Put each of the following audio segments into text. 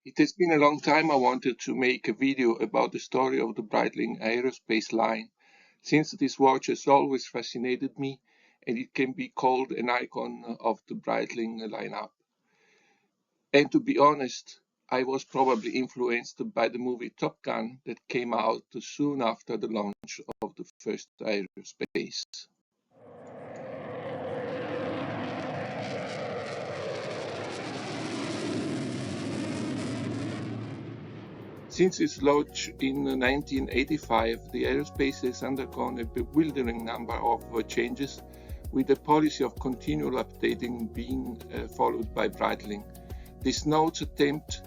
It has been a long time I wanted to make a video about the story of the Breitling Aerospace line, since this watch has always fascinated me and it can be called an icon of the Breitling lineup. And to be honest, I was probably influenced by the movie Top Gun that came out soon after the launch of the first aerospace. Since its launch in 1985, the aerospace has undergone a bewildering number of changes, with the policy of continual updating being followed by Breitling. This notes attempt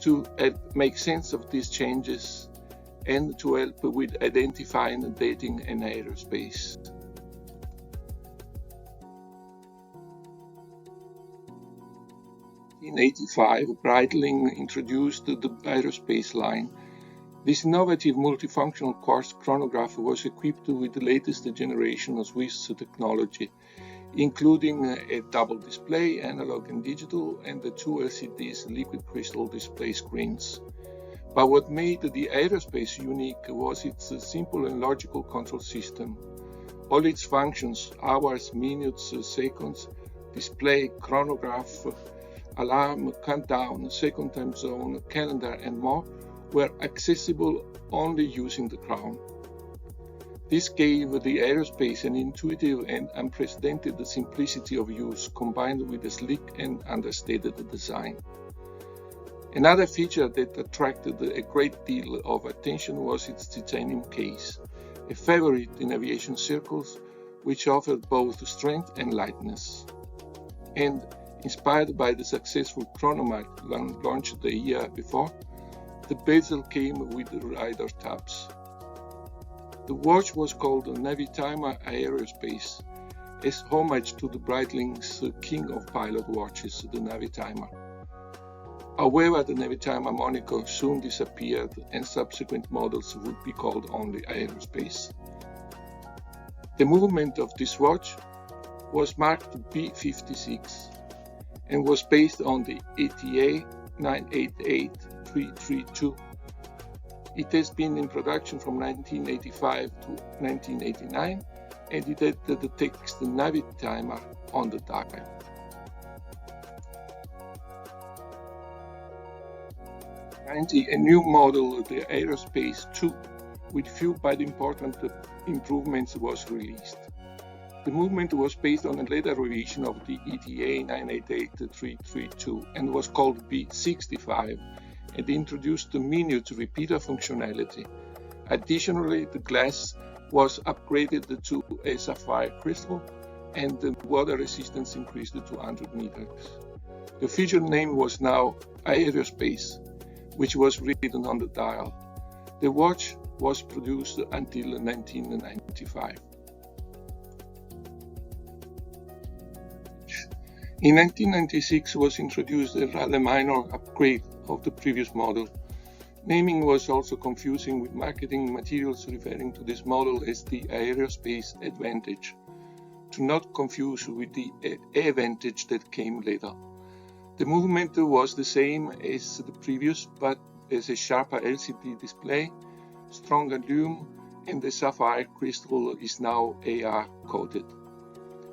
to make sense of these changes and to help with identifying and dating an aerospace. In 1985, Breitling introduced the aerospace line. This innovative multifunctional quartz chronograph was equipped with the latest generation of Swiss technology, including a double display, analog and digital, and the two LCDs liquid crystal display screens. But what made the aerospace unique was its simple and logical control system. All its functions, hours, minutes, seconds, display, chronograph, alarm, countdown, second time zone, calendar, and more were accessible only using the crown. This gave the aerospace an intuitive and unprecedented simplicity of use, combined with a sleek and understated design. Another feature that attracted a great deal of attention was its titanium case, a favorite in aviation circles, which offered both strength and lightness. And inspired by the successful Chronomat launched the year before, the bezel came with rider tabs. The watch was called Navitimer Aerospace, as homage to the Breitling's king of pilot watches, the Navitimer. However, the Navitimer moniker soon disappeared and subsequent models would be called only Aerospace. The movement of this watch was marked B56 and was based on the ETA 988332. It has been in production from 1985 to 1989, and it had the text Navitimer on the dial. A new model, the Aerospace 2, with few but important improvements, was released. The movement was based on a later revision of the ETA 988332 and was called B65 and introduced the minute repeater functionality. Additionally, the glass was upgraded to a sapphire crystal and the water resistance increased to 100 meters. The official name was now Aerospace, which was written on the dial. The watch was produced until 1995. In 1996 was introduced a rather minor upgrade of the previous model. Naming was also confusing, with marketing materials referring to this model as the Aerospace Advantage, to not confuse with the Advantage that came later. The movement was the same as the previous, but as a sharper LCD display, stronger lume, and the sapphire crystal is now AR coated.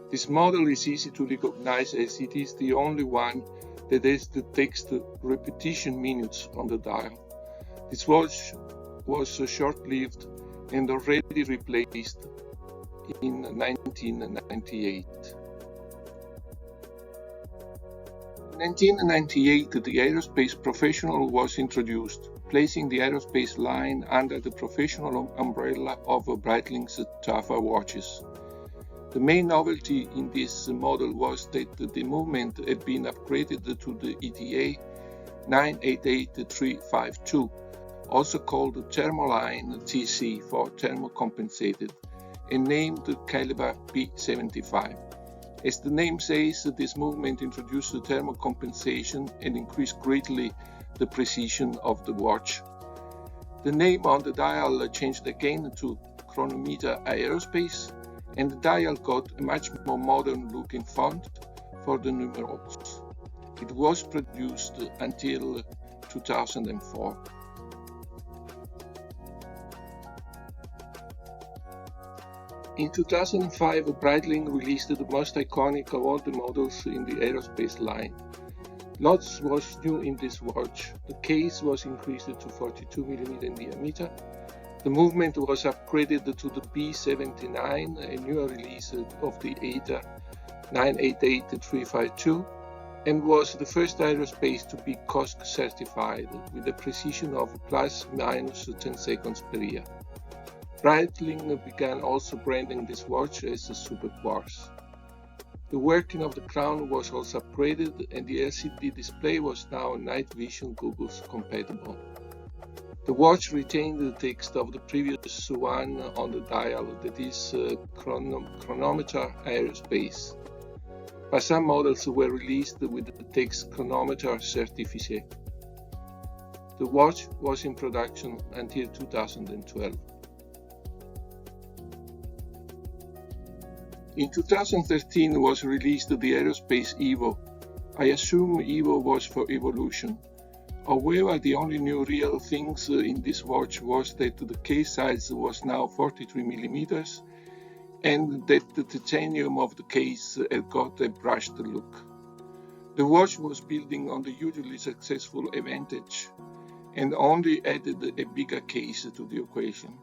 This model is easy to recognize as it is the only one that has the text repetition minutes on the dial. This watch was short-lived and already replaced in 1998. In 1998, the Aerospace Professional was introduced, placing the aerospace line under the professional umbrella of Breitling's tougher watches. The main novelty in this model was that the movement had been upgraded to the ETA 988352, also called Thermoline TC for thermocompensated, and named caliber B75. As the name says, this movement introduced the thermocompensation and increased greatly the precision of the watch. The name on the dial changed again to Chronometer Aerospace, and the dial got a much more modern looking font for the numerals. It was produced until 2004. In 2005, Breitling released the most iconic of all the models in the aerospace line. Lots was new in this watch. The case was increased to 42mm in diameter. The movement was upgraded to the B79, a newer release of the ADA 988352, and was the first aerospace to be COSC certified with a precision of plus/minus 10 seconds per year. Breitling began also branding this watch as a Super Quartz. The working of the crown was also upgraded, and the LCD display was now night vision goggles compatible. The watch retained the text of the previous one on the dial, that is chronometer aerospace, but some models were released with the text chronometer certificate. The watch was in production until 2012. In 2013 was released the Aerospace Evo. I assume Evo was for evolution. However, the only new real things in this watch was that the case size was now 43mm and that the titanium of the case had got a brushed look. The watch was building on the hugely successful Advantage and only added a bigger case to the equation.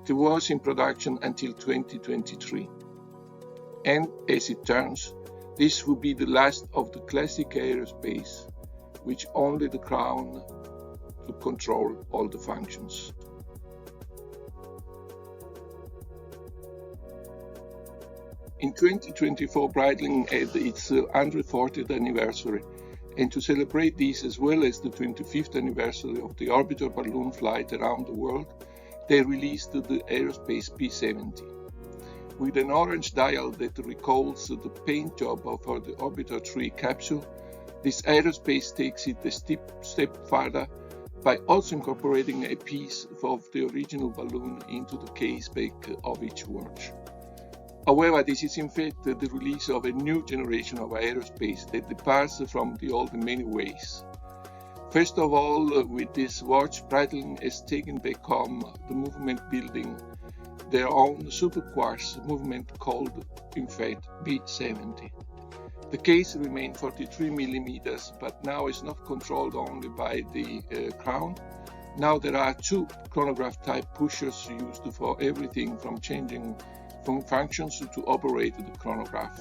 It was in production until 2023. And as it turns, this will be the last of the classic aerospace, which only the crown to control all the functions. In 2024, Breitling had its 140th anniversary, and to celebrate this as well as the 25th anniversary of the orbiter balloon flight around the world, they released the Aerospace P70. With an orange dial that recalls the paint job for the Orbiter 3 capsule, this aerospace takes it a step further by also incorporating a piece of the original balloon into the case back of each watch. However, this is in fact the release of a new generation of aerospace that departs from the old in many ways. First of all, with this watch, Breitling has taken back home the movement building their own Super Quartz movement called, in fact, B70. The case remained 43mm, but now is not controlled only by the crown. Now there are two chronograph type pushers used for everything from changing functions to operate the chronograph.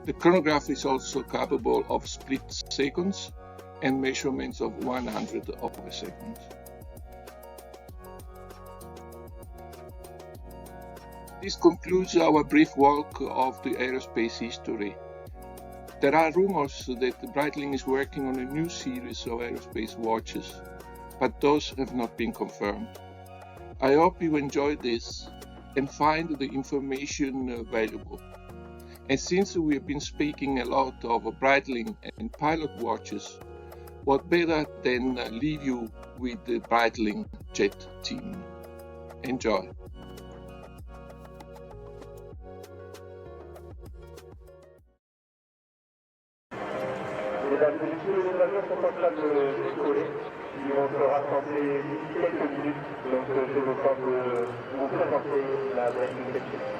The chronograph is also capable of split seconds and measurements of 100th of a second. This concludes our brief walk of the aerospace history. There are rumors that Breitling is working on a new series of aerospace watches, but those have not been confirmed. I hope you enjoyed this and find the information valuable. And since we have been speaking a lot of Breitling and pilot watches, what better than leave you with the Breitling jet team. Enjoy. Mesdames et messieurs, les avions sont en train de décoller. Ils vont se rassembler d'ici quelques minutes. Donc j'ai le temps de vous présenter la Breitling Aerospace.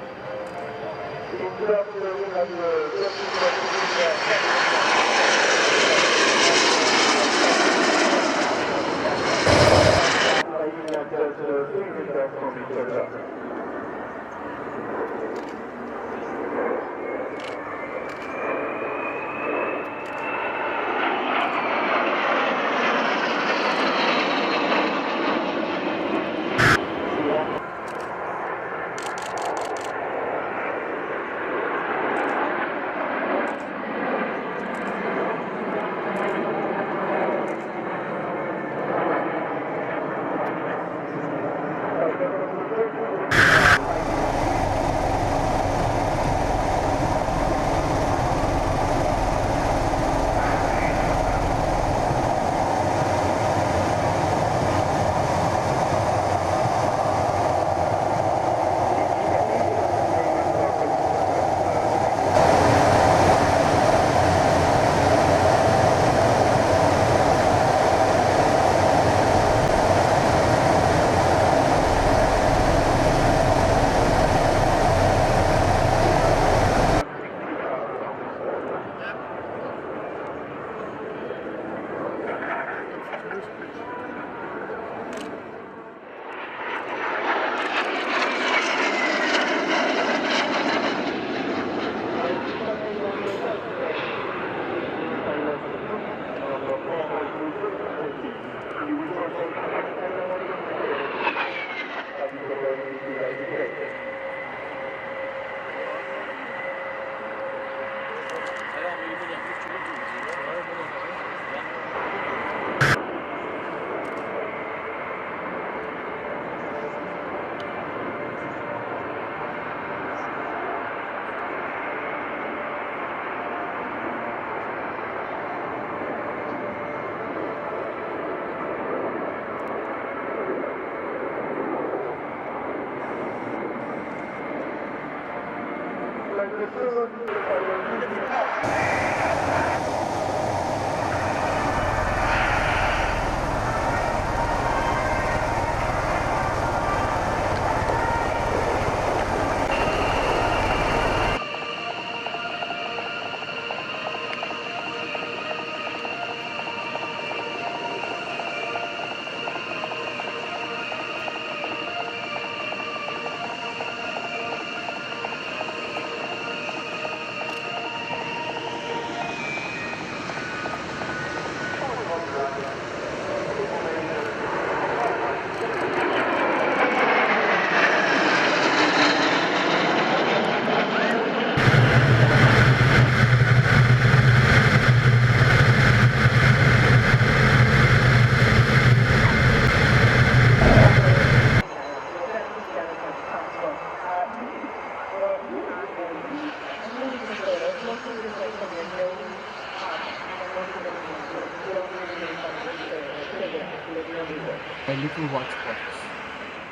My little watchbox.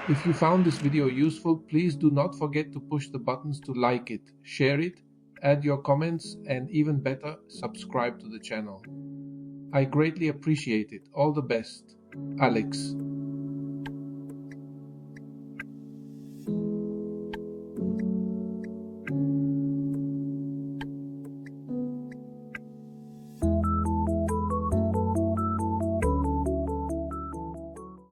If you found this video useful, please do not forget to push the buttons to like it, share it, add your comments, and even better, subscribe to the channel. I greatly appreciate it. All the best. Alex.